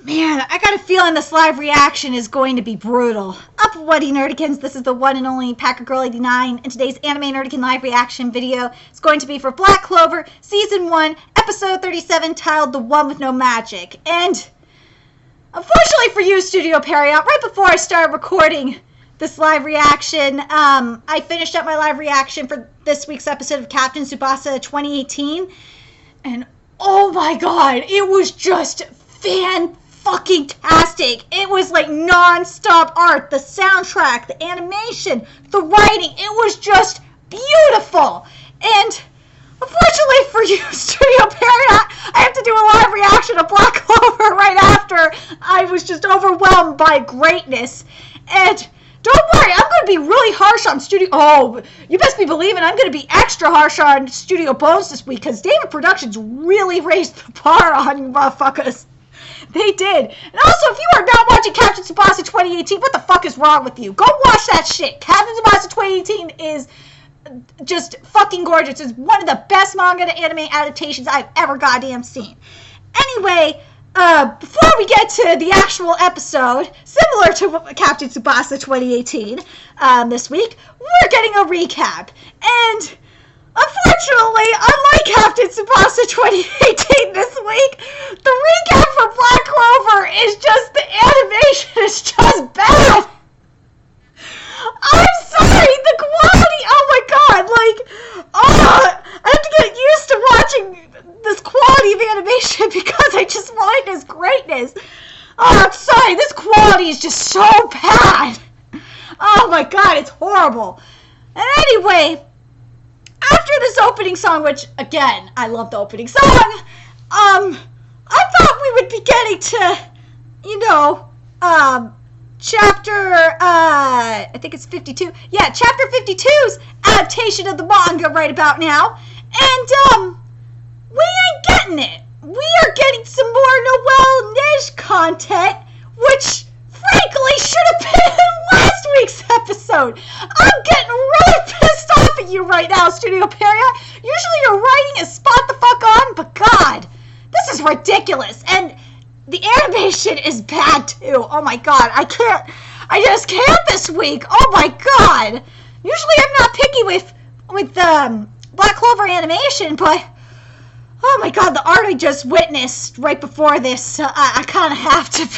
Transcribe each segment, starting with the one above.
Man, I got a feeling this live reaction is going to be brutal. Up Whatty Nerdikins, this is the one and only Packer Girl 89, and today's Anime Nerdikin live reaction video is going to be for Black Clover, Season 1, Episode 37, titled The One With No Magic. And, unfortunately for you, Studio Period, right before I started recording this live reaction, I finished up my live reaction for this week's episode of Captain Tsubasa 2018, and oh my god, it was just fan-fucking-tastic. It was like non-stop art, the soundtrack, the animation, the writing. It was just beautiful. And unfortunately for you, Studio Period, I have to do a live reaction of Black Clover right after I was just overwhelmed by greatness. And don't worry, I'm going to be really harsh on Studio... Oh, you best be believing I'm going to be extra harsh on Studio Bones this week, because David Productions really raised the bar on you motherfuckers. They did. And also, if you are not watching Captain Tsubasa 2018, what the fuck is wrong with you? Go watch that shit. Captain Tsubasa 2018 is just fucking gorgeous. It's one of the best manga to anime adaptations I've ever goddamn seen. Anyway, before we get to the actual episode, similar to Captain Tsubasa 2018 this week, we're getting a recap. And unfortunately, unlike Captain Tsubasa 2018 this week, the recap for Black Clover is just, the animation is just bad. I'm sorry, the quality, oh my god, like, I have to get used to watching this quality of animation because I just want his greatness. Oh, I'm sorry, this quality is just so bad. Oh my god, it's horrible. And anyway, after this opening song, which, again, I love the opening song, I thought we would be getting to, you know, chapter, I think it's 52. Yeah, chapter 52's adaptation of the manga right about now. And, we ain't getting it. We are getting some more Noelle Neige content, which, frankly, should have been in last week's episode. I'm getting really pissed off at you right now, Studio Period. Usually your writing is spot the fuck on, but god, this is ridiculous. And the animation is bad too. Oh my god, I just can't this week. Oh my god. Usually I'm not picky with Black Clover animation, but oh my god, the art I just witnessed right before this, I kind of have to be.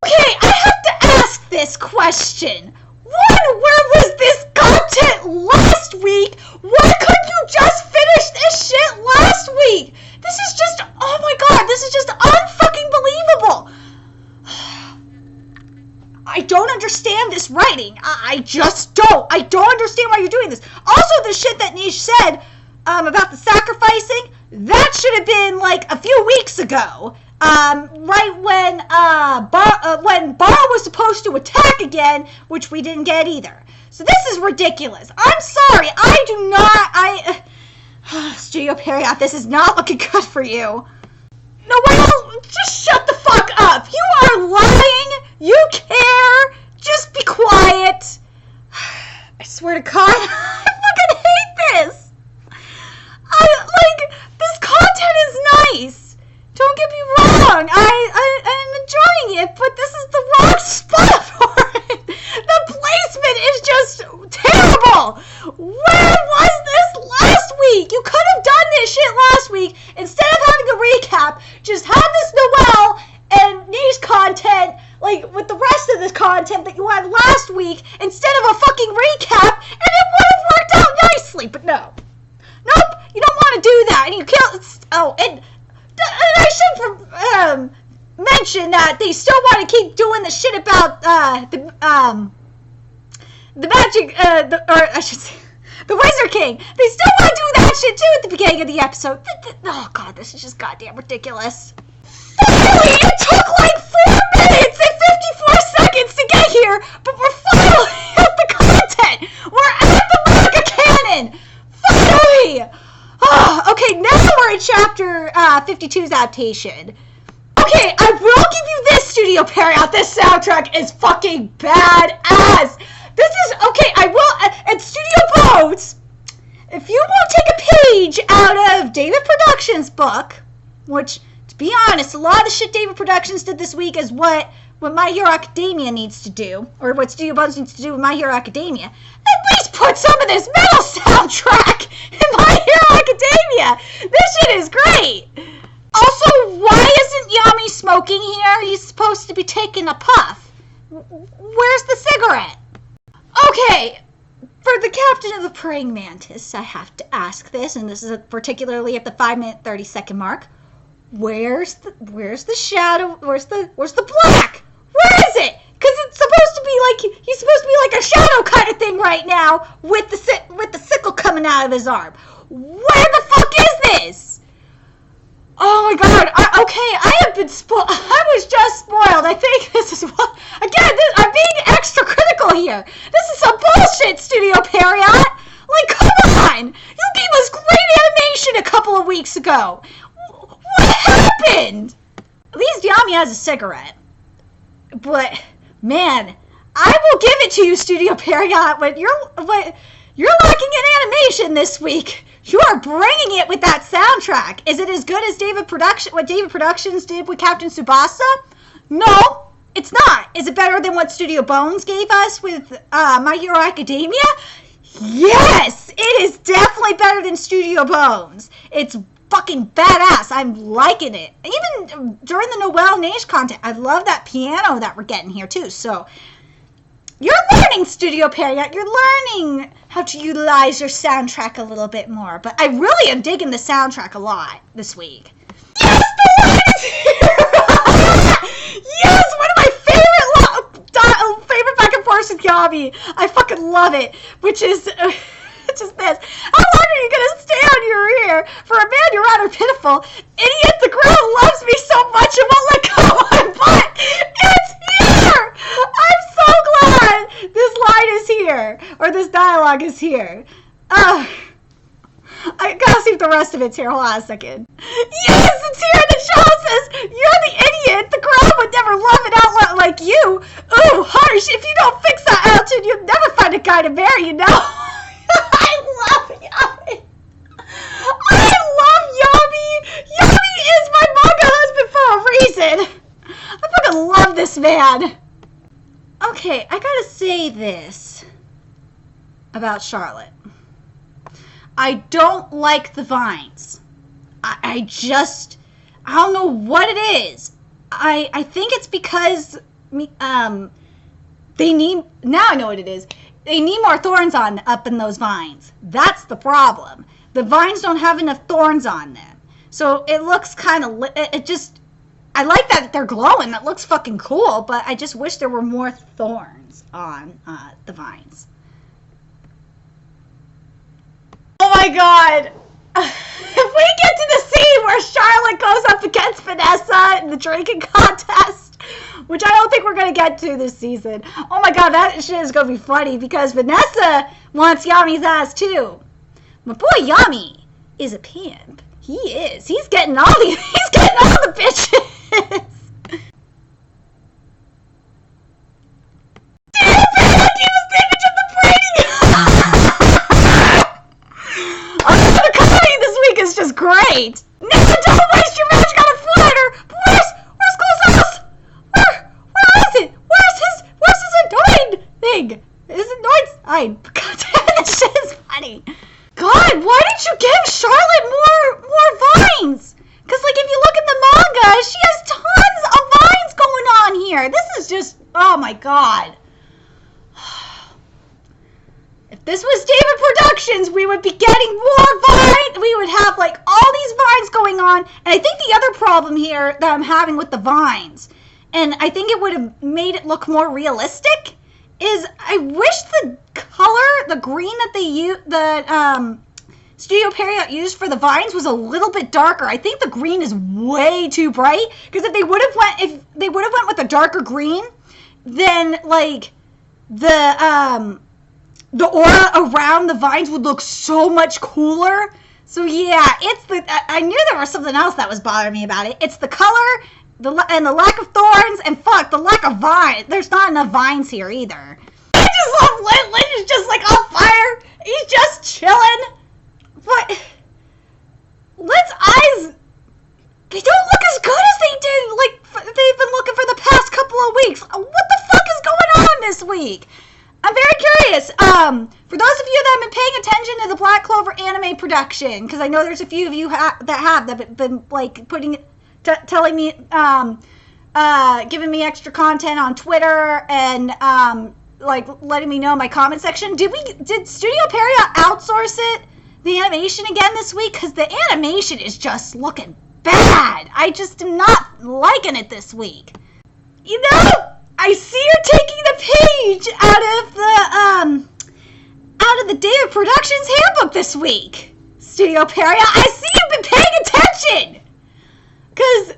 Okay, I have to ask this question. One, where was this content last week? Why couldn't you just finish this shit last week? This is just, oh my god, this is just unfucking believable. I don't understand this writing. I just don't. I don't understand why you're doing this. Also, the shit that Niche said about the sacrificing, that should have been like a few weeks ago. Right when Bara was supposed to attack again, which we didn't get either. So this is ridiculous. I'm sorry, Studio Period, this is not looking good for you. Noelle, just shut the fuck up. You are lying. You care. Just be quiet. I swear to God, I fucking hate this. This content is nice. Don't get me wrong, I'm enjoying it, but this is the wrong spot for it. The placement is just terrible. Where was this last week? You could have done this shit last week. Instead of having a recap, just have this Noelle and Niche content, like, with the rest of this content that you had last week, instead of a fucking recap, and it would have worked out nicely, but no. Nope, you don't want to do that, and you can't, oh, and I should mention that they still want to keep doing the shit about the magic, or I should say, the Wizard King. They still want to do that shit too at the beginning of the episode. Oh god, this is just goddamn ridiculous. Finally, it took like 4 minutes and 54 seconds to get here, but we're finally at the content. We're at the manga canon. Finally. Okay, now we're in chapter 52's adaptation. Okay, I will give you this, Studio Period. This soundtrack is fucking badass. This is, okay, I will, and Studio Bones, if you will take a page out of David Productions' book, which To be honest, a lot of the shit David Productions did this week is what My Hero Academia needs to do, or what Studio Bones needs to do with My Hero Academia. At least put some of this metal soundtrack in My Hero Academia. This shit is great. Also, why isn't Yami smoking here? He's supposed to be taking a puff. Where's the cigarette? Okay, for the captain of the praying mantis, I have to ask this, and this is particularly at the 5-minute 30-second mark. Where's the shadow? Where's the black? Where is it? Because it's supposed to be like he's supposed to be like a shadow kind of thing right now with the sickle coming out of his arm. Where the fuck is this? Oh my god! I have been spoiled. I was just spoiled. I think this is what I'm being extra critical here. This is some bullshit, Studio Period. Like, come on! You gave us great animation a couple of weeks ago. What happened? At least Yami has a cigarette. But, man, I will give it to you, Studio Period, when you're lacking in animation this week. You are bringing it with that soundtrack. Is it as good as what David Productions did with Captain Tsubasa? No, it's not. Is it better than what Studio Bones gave us with My Hero Academia? Yes, it is definitely better than Studio Bones. It's fucking badass. I'm liking it. Even during the Noel Nage content, I love that piano that we're getting here too. So you're learning, Studio Period. You're learning how to utilize your soundtrack a little bit more. But I really am digging the soundtrack a lot this week. Yes, the line is here! Yes, one of my favorite back and forth with Yami. I fucking love it. Which is this. How long are you going to stay on your ear? For a man, you're rather pitiful. Idiot, the ground loves me so much it won't let go of my butt. It's here! I'm so glad this line is here. Or this dialogue is here. I gotta see if the rest of it's here. Hold on a second. Yes, it's here! The show says, you're the idiot! The crowd would never love an outlet like you! Ooh, harsh! If you don't fix that attitude, you'll never find a guy to marry, you know? I love Yami! I love Yami! Yami is my manga husband for a reason! I fucking love this man! Okay, I gotta say this about Charlotte. I don't like the vines. I don't know what it is. I think it's because they need, now I know what it is. They need more thorns up in those vines. That's the problem. The vines don't have enough thorns on them. So it looks kind of, I like that they're glowing. That looks fucking cool, but I just wish there were more thorns on the vines. Oh my god! If we get to the scene where Charlotte goes up against Vanessa in the drinking contest, which I don't think we're going to get to this season. Oh my god, that shit is going to be funny because Vanessa wants Yami's ass too. My boy Yami is a pimp. He is. He's getting all the bitches. Is just great. Nessa, don't waste your magic on a fighter. Where's Clover's? Where is it? Where's his annoying thing? His annoying sign. God damn it, this shit is funny. God, why didn't you give Charlotte more vines? Because like if you look at the manga, she has tons of vines going on here. This is just, oh my god. If this was David Productions, we would be getting more vines. We would have like all these vines going on. And I think the other problem here that I'm having with the vines, and I think it would have made it look more realistic, is I wish the color, the green that they used, Studio Period used for the vines was a little bit darker. I think the green is way too bright. Because if they would have went with a darker green, then like the aura around the vines would look so much cooler. So yeah, I knew there was something else that was bothering me about it. It's the color, and the lack of thorns, and fuck, the lack of vines. There's not enough vines here either. I just love Lin. Lin is just like on fire. He's just chilling. But Lin's eyes, they don't look as this week? I'm very curious. For those of you that have been paying attention to the Black Clover anime production, because I know there's a few of you that have been like telling me, giving me extra content on Twitter and like letting me know in my comment section. Did Studio Period outsource the animation again this week? Because the animation is just looking bad. I just am not liking it this week. You know, I see you're taking the page out of the David Productions handbook this week, Studio Period. I see you've been paying attention. Because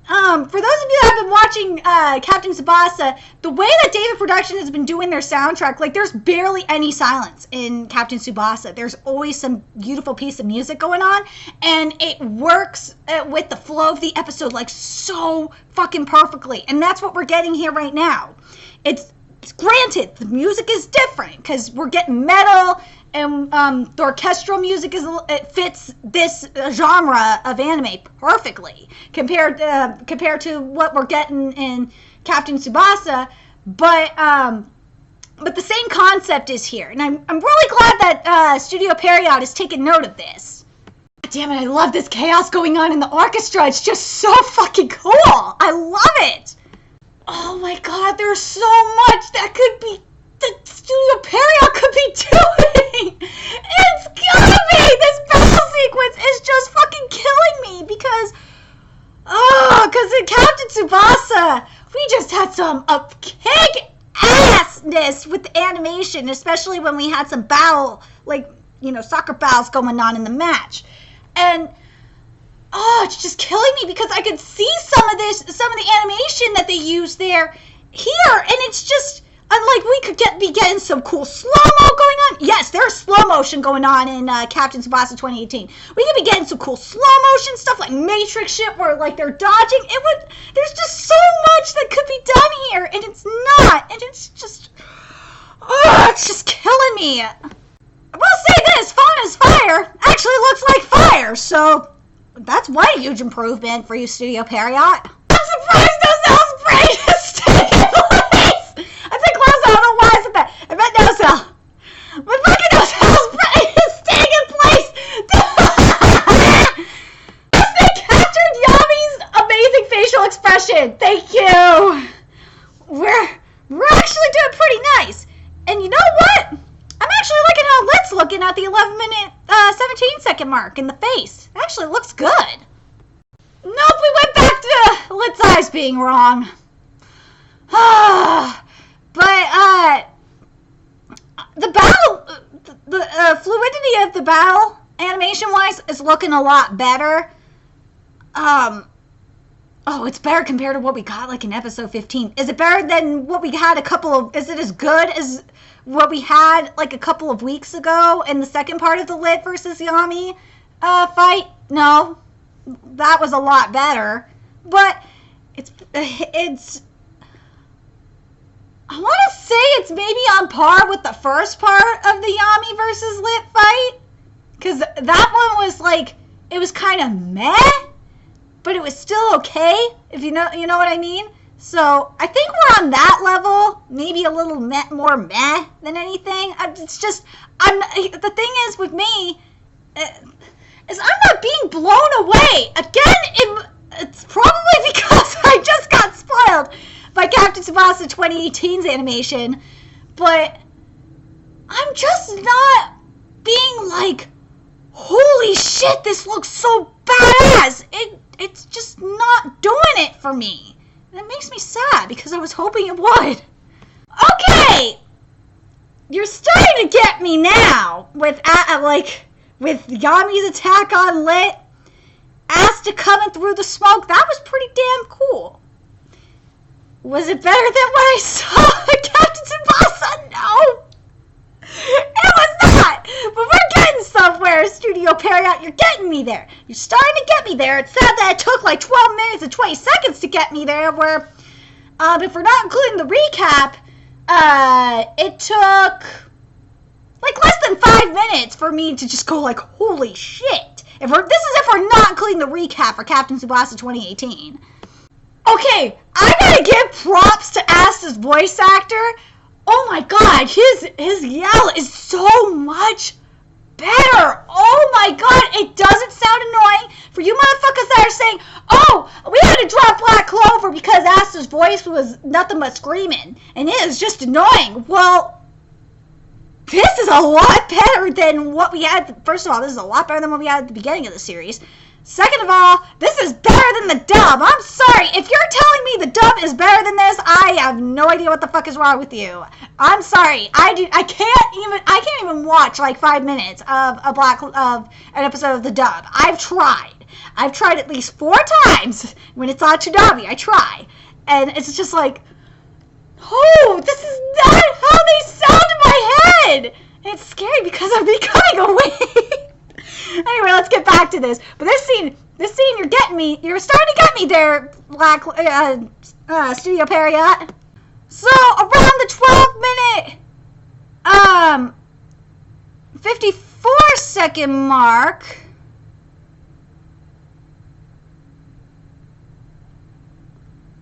for those of you that have been watching Captain Tsubasa, the way that David Productions has been doing their soundtrack, like there's barely any silence in Captain Tsubasa. There's always some beautiful piece of music going on, and it works with the flow of the episode like so fucking perfectly. And that's what we're getting here right now. It's granted, the music is different because we're getting metal, and the orchestral music it fits this genre of anime perfectly compared to what we're getting in Captain Tsubasa, but the same concept is here, and I'm really glad that Studio Period has taken note of this. Damn it, I love this chaos going on in the orchestra. It's just so fucking cool. I love it. Oh my god, there's so much that Studio Period could be doing. It's killing me. This battle sequence is just fucking killing me because in Captain Tsubasa, we just had some kick-assness with the animation, especially when we had some battle, like, you know, soccer battles going on in the match. And it's just killing me because I could see some of the animation that they used here, and it's just, like, we could be getting some cool slow-mo going on. Yes, there's slow motion going on in Captain Tsubasa 2018. We could be getting some cool slow motion stuff like Matrix shit where, like, they're dodging. There's just so much that could be done here, and it's not, and it's just killing me. I will say this, Fauna's fire actually looks like fire, so that's one huge improvement for you, Studio Period. I'm surprised Nozel's brain is taking place. I said close, I don't know why I said that. I meant Nozel. My fucking Nozel's brain is taking place. They captured Yami's amazing facial expression. Thank you. We're actually doing pretty nice. And you know what? I'm actually liking how Lit's looking at the 11-minute, 17-second mark in the face. It actually looks good. Nope, we went back to Lit's eyes being wrong. But, the battle, the fluidity of the battle, animation-wise, is looking a lot better. It's better compared to what we got, like, in episode 15. Is it better than what we had is it as good as what we had, like, a couple of weeks ago in the second part of the Lit versus Yami fight? No. That was a lot better. But it's I want to say it's maybe on par with the first part of the Yami versus Lit fight. Because that one was, like, it was kind of meh, but it was still okay, if you know what I mean. So I think we're on that level, maybe a little more meh than anything. The thing is with me, is I'm not being blown away. Again, it's probably because I just got spoiled by Captain Tsubasa 2018's animation, but I'm just not being like, holy shit, this looks so badass. It's just not doing it for me. And it makes me sad because I was hoping it would. Okay! You're starting to get me now with Yami's attack on Lit. Asta coming through the smoke. That was pretty damn cool. Was it better than what I saw at Captain Tsubasa? No! It was not! But we're getting somewhere, Studio Period. You're getting me there. You're starting to get me there. It's sad that it took like 12 minutes and 20 seconds to get me there, where, if we're not including the recap, it took like less than 5 minutes for me to just go like, holy shit. If we're not including the recap for Captain Tsubasa 2018. Okay, I gotta give props to Asta's voice actor. Oh my god, his yell is so much better. Oh my god, it doesn't sound annoying. For you motherfuckers that are saying, oh, we had to drop Black Clover because Asta's voice was nothing but screaming, and it was just annoying. Well, this is a lot better than what we had. First of all, this is a lot better than what we had at the beginning of the series. Second of all, this is better than the dub. I'm sorry. If you're telling me the dub is better than this, I have no idea what the fuck is wrong with you. I'm sorry. I can't even watch like 5 minutes of an episode of the dub. I've tried at least 4 times when it's on Toonami. I try. And it's just like, oh, this is not how they sound in my head. And it's scary because I'm becoming awake. Anyway, let's get back to this. But this scene, you're starting to get me there, Black Studio Period. So around the 12-minute, 54-second mark,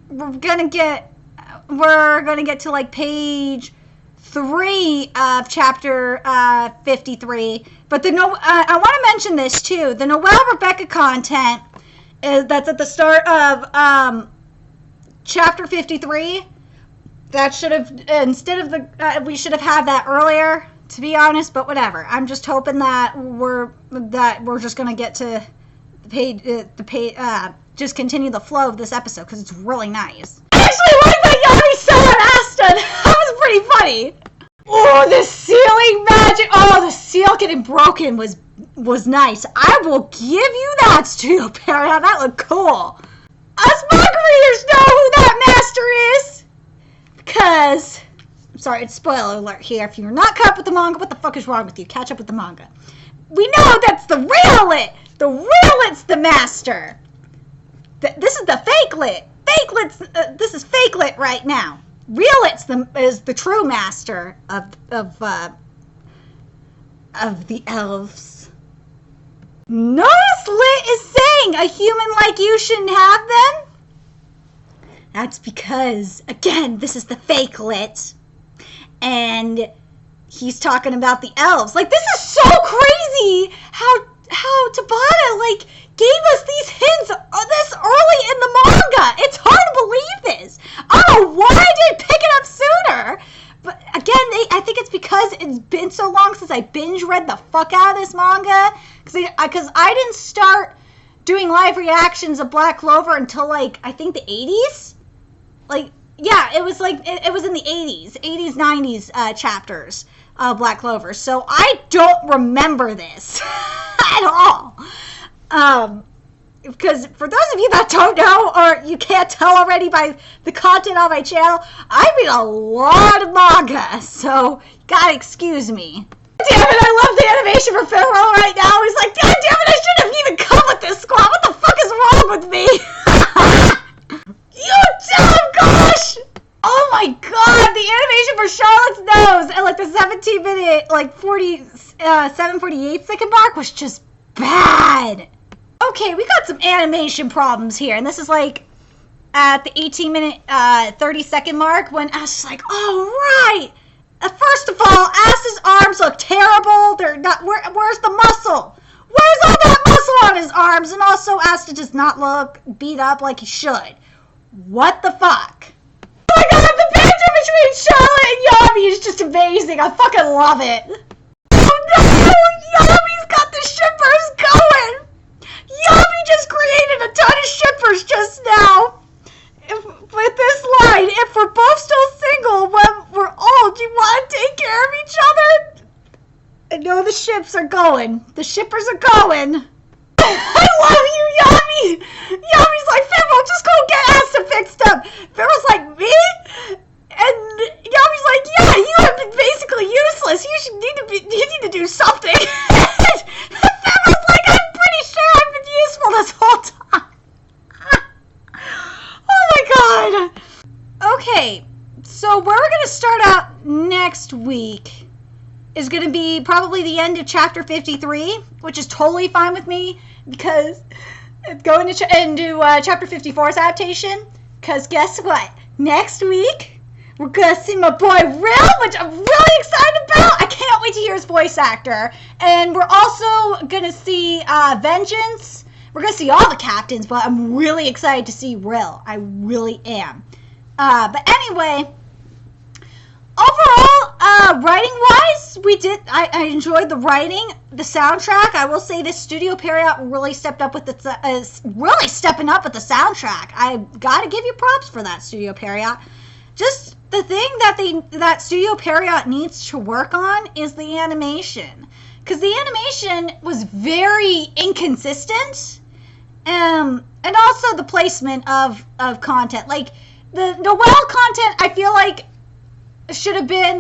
we're gonna get to like page 3 of chapter 53. But I want to mention this too. The Noelle Rebecca content that's at the start of chapter 53. That should have we should have had that earlier, to be honest. But whatever. I'm just hoping that we're just gonna get to just continue the flow of this episode because it's really nice. I actually like that Yami selling Asta. That was pretty funny. Oh, the ceiling magic! Oh, the seal getting broken was nice. I will give you that, Studio Period. That looked cool. Us manga readers know who that master is, because I'm sorry, it's spoiler alert here. If you're not caught up with the manga, what the fuck is wrong with you? Catch up with the manga. We know that's the real lit. The real lit's the master. This is the fake lit. Fake lit's this is fake lit right now. Real is the true master of the elves. Notice Lit is saying a human like you shouldn't have them? That's because, again, this is the fake Lit. And he's talking about the elves. Like, this is so crazy how Tabata, like, gave us these hints this early in the manga. It's hard to believe this. I don't know why I didn't pick it up sooner. But again, I think it's because it's been so long since I binge read the fuck out of this manga. Because I didn't start doing live reactions of Black Clover until, like, I think the 80s. Like, yeah, it was like, it was in the 80s, 90s chapters of Black Clover. So I don't remember this at all. Because for those of you that don't know, or you can't tell already by the content on my channel, I read a lot of manga, so you gotta excuse me. Damn it, I love the animation for Farewell right now. He's like, God damn it, I shouldn't have even come with this squad. What the fuck is wrong with me? You dumb gosh! Oh my god, the animation for Charlotte's nose and like the 17-minute, like 7:48 second mark was just bad. Okay, we got some animation problems here, and this is like at the 18-minute, 30-second mark when Ash is like, "Oh right." First of all, Ash's arms look terrible. They're not. Where's the muscle? Where's all that muscle on his arms? And also, Asta does not look beat up like he should. What the fuck? Oh my god, the banter between Charlotte and Yami is just amazing. I fucking love it. Oh no, Yami's got the shippers going. Yami just created a ton of shippers just now. With this line, if we're both still single when we're old, you want to take care of each other? I know the ships are going. The shippers are going. I love you, Yami. Yami's like, Fibble, just go get Asta fixed up. Fibble's like, me? And Yami's like, yeah, you have been basically useless. You need to do something. Fibble's like, I'm pretty sure I've been useful this whole time. Oh my god. Okay, so where we're going to start out next week is going to be probably the end of chapter 53, which is totally fine with me because it's going into chapter 54's adaptation. Because guess what? Next week, We're gonna see my boy Rill, which I'm really excited about. I can't wait to hear his voice actor. And we're also gonna see Vengeance. We're gonna see all the captains, but I'm really excited to see Rill. I really am. But anyway, overall, writing-wise, I enjoyed the writing, the soundtrack. I will say this Studio Period really stepping up with the soundtrack. I gotta give you props for that, Studio Period. Just the thing that Studio Period needs to work on is the animation, because the animation was very inconsistent, and also the placement of content. Like the Noelle content, I feel like should have been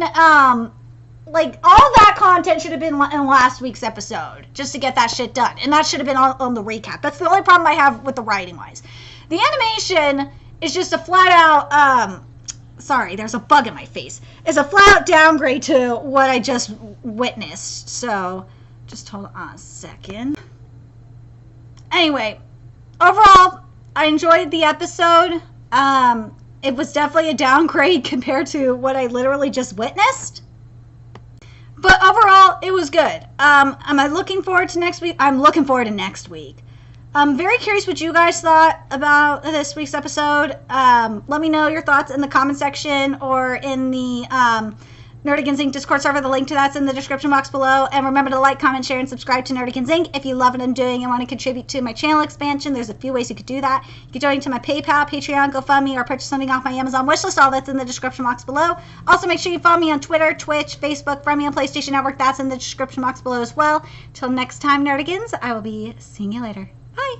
like all that content should have been in last week's episode just to get that shit done, and that should have been on the recap. That's the only problem I have with the writing wise. The animation is just a flat out sorry, there's a bug in my face. It's a flat out downgrade to what I just witnessed. So just hold on a second. Anyway, overall, I enjoyed the episode. It was definitely a downgrade compared to what I literally just witnessed. But overall, it was good. Am I looking forward to next week? I'm looking forward to next week. I'm very curious what you guys thought about this week's episode. Let me know your thoughts in the comment section or in the Nerdigans Inc. Discord server. The link to that's in the description box below. And remember to like, comment, share, and subscribe to Nerdigans Inc. If you love what I'm doing and want to contribute to my channel expansion, there's a few ways you could do that. You can donate to my PayPal, Patreon, GoFundMe, or purchase something off my Amazon wishlist. All that's in the description box below. Also, make sure you follow me on Twitter, Twitch, Facebook, friend me on PlayStation Network. That's in the description box below as well. Till next time, Nerdigans, I will be seeing you later. Bye!